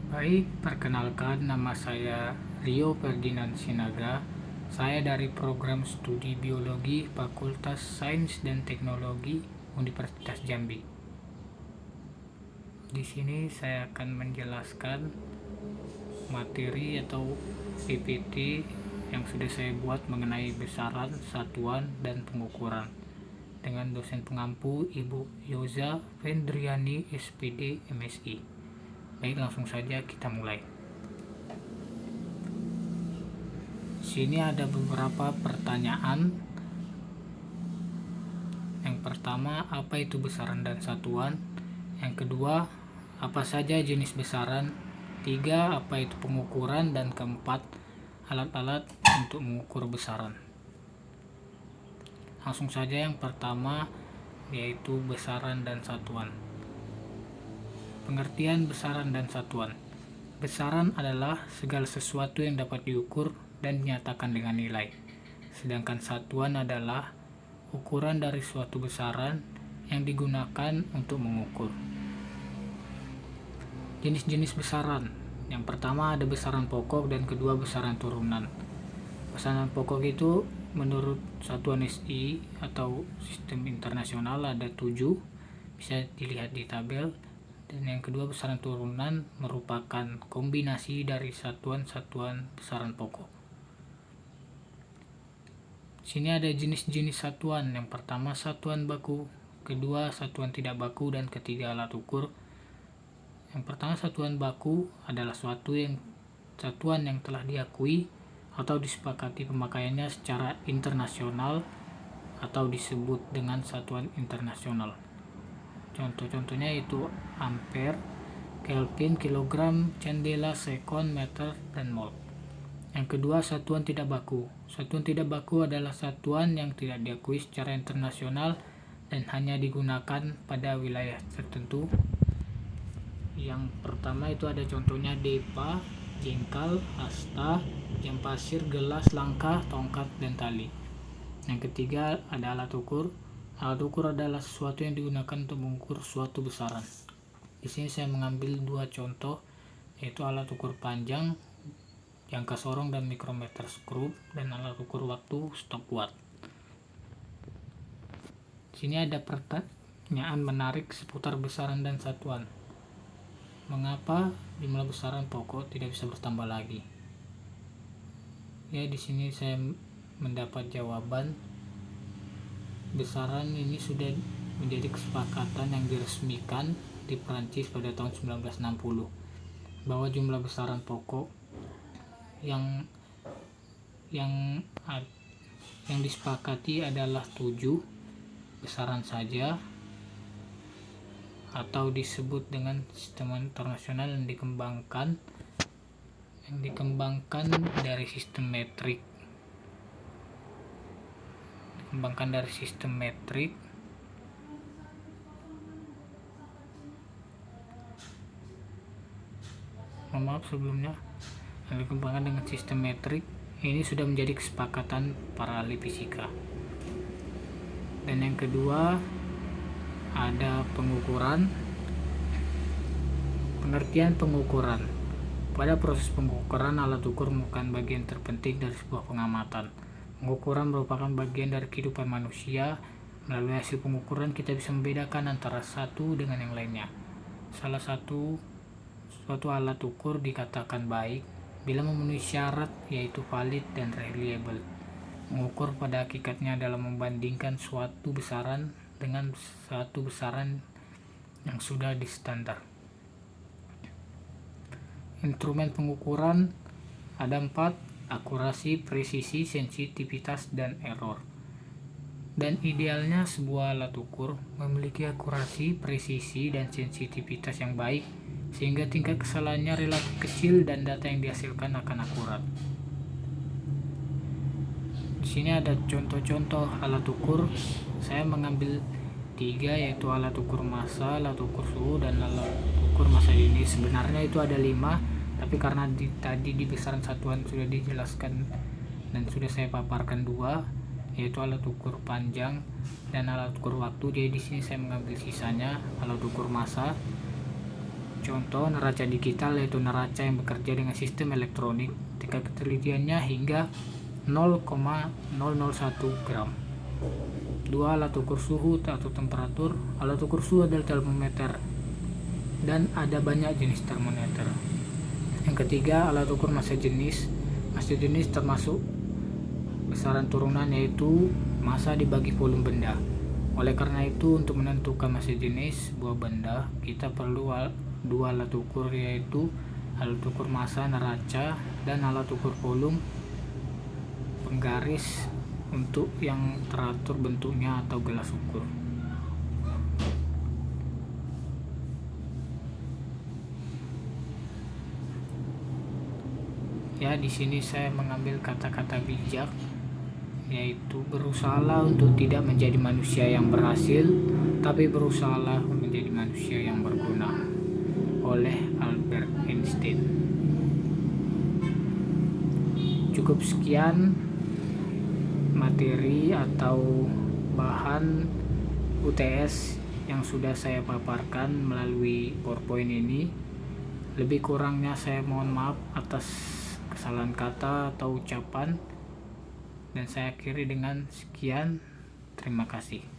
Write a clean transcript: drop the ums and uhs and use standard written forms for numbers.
Baik, perkenalkan nama saya Rio Ferdinand Sinaga. Saya dari program studi biologi Fakultas Sains dan Teknologi Universitas Jambi. Di sini saya akan menjelaskan materi atau PPT yang sudah saya buat mengenai besaran, satuan, dan pengukuran dengan dosen pengampu Ibu Yoza Vendriani SPD MSI. Baik, langsung saja kita mulai. Sini ada beberapa pertanyaan. Yang pertama, apa itu besaran dan satuan? Yang kedua, apa saja jenis besaran? Tiga, apa itu pengukuran? Dan keempat, alat-alat untuk mengukur besaran. Langsung saja yang pertama, yaitu besaran dan satuan. Pengertian besaran dan satuan. Besaran adalah segala sesuatu yang dapat diukur dan dinyatakan dengan nilai. Sedangkan satuan adalah ukuran dari suatu besaran yang digunakan untuk mengukur. Jenis-jenis besaran. Yang pertama ada besaran pokok dan kedua besaran turunan. Besaran pokok itu menurut satuan SI atau sistem internasional ada 7, bisa dilihat di tabel. Dan yang kedua besaran turunan merupakan kombinasi dari satuan-satuan besaran pokok. Sini ada jenis-jenis satuan. Yang pertama satuan baku, kedua satuan tidak baku, dan ketiga alat ukur. Yang pertama satuan baku adalah satuan yang telah diakui atau disepakati pemakaiannya secara internasional atau disebut dengan satuan internasional. Contoh-contohnya itu ampere, kelvin, kilogram, candela, sekon, meter, dan mol. Yang kedua satuan tidak baku. Satuan tidak baku adalah satuan yang tidak diakui secara internasional dan hanya digunakan pada wilayah tertentu. Yang pertama itu ada contohnya depa, jengkal, hasta, jam pasir, gelas, langkah, tongkat, dan tali. Yang ketiga ada alat ukur. Alat ukur adalah sesuatu yang digunakan untuk mengukur suatu besaran. Di sini saya mengambil 2 contoh, yaitu alat ukur panjang, jangka sorong, dan mikrometer skrup, dan alat ukur waktu stopwatch. Sini ada pertanyaan menarik seputar besaran dan satuan. Mengapa jumlah besaran pokok tidak bisa bertambah lagi? Ya, di sini saya mendapat jawaban. Besaran ini sudah menjadi kesepakatan yang diresmikan di Prancis pada tahun 1960 bahwa jumlah besaran pokok yang disepakati adalah 7 besaran saja, atau disebut dengan sistem internasional yang dikembangkan dari sistem metrik. Dikembangkan dengan sistem metrik. Ini sudah menjadi kesepakatan para ahli fisika. Dan yang kedua ada pengukuran. Pengertian pengukuran. Pada proses pengukuran, alat ukur merupakan bagian terpenting dari sebuah pengamatan. Pengukuran merupakan bagian dari kehidupan manusia. Melalui hasil pengukuran kita bisa membedakan antara satu dengan yang lainnya. Suatu alat ukur dikatakan baik bila memenuhi syarat, yaitu valid dan reliable. Mengukur pada hakikatnya adalah membandingkan suatu besaran dengan suatu besaran yang sudah distandar. Instrumen pengukuran ada 4: akurasi, presisi, sensitivitas, dan error. Dan idealnya sebuah alat ukur memiliki akurasi, presisi, dan sensitivitas yang baik sehingga tingkat kesalahannya relatif kecil dan data yang dihasilkan akan akurat. Di sini ada contoh-contoh alat ukur. Saya mengambil 3, yaitu alat ukur massa, alat ukur suhu, dan alat ukur massa dini. Sebenarnya itu ada 5, tapi karena tadi di besaran satuan sudah dijelaskan dan sudah saya paparkan 2, yaitu alat ukur panjang dan alat ukur waktu. Jadi di sini saya mengambil sisanya, alat ukur massa. Contoh neraca digital yaitu neraca yang bekerja dengan sistem elektronik, tingkat ketelitiannya hingga 0,001 gram. 2. Alat ukur suhu atau temperatur. Alat ukur suhu adalah termometer dan ada banyak jenis termometer. Yang ketiga, alat ukur massa jenis. Massa jenis termasuk besaran turunan yaitu massa dibagi volume benda. Oleh karena itu, untuk menentukan massa jenis sebuah benda, kita perlu dua alat ukur, yaitu alat ukur massa neraca dan alat ukur volume penggaris untuk yang teratur bentuknya atau gelas ukur. Ya, di sini saya mengambil kata-kata bijak, yaitu berusahalah untuk tidak menjadi manusia yang berhasil, tapi berusahalah menjadi manusia yang berguna, oleh Albert Einstein. Cukup sekian materi atau bahan UTS yang sudah saya paparkan melalui PowerPoint ini. Lebih kurangnya saya mohon maaf atas kesalahan kata atau ucapan, dan saya akhiri dengan sekian. Terima kasih.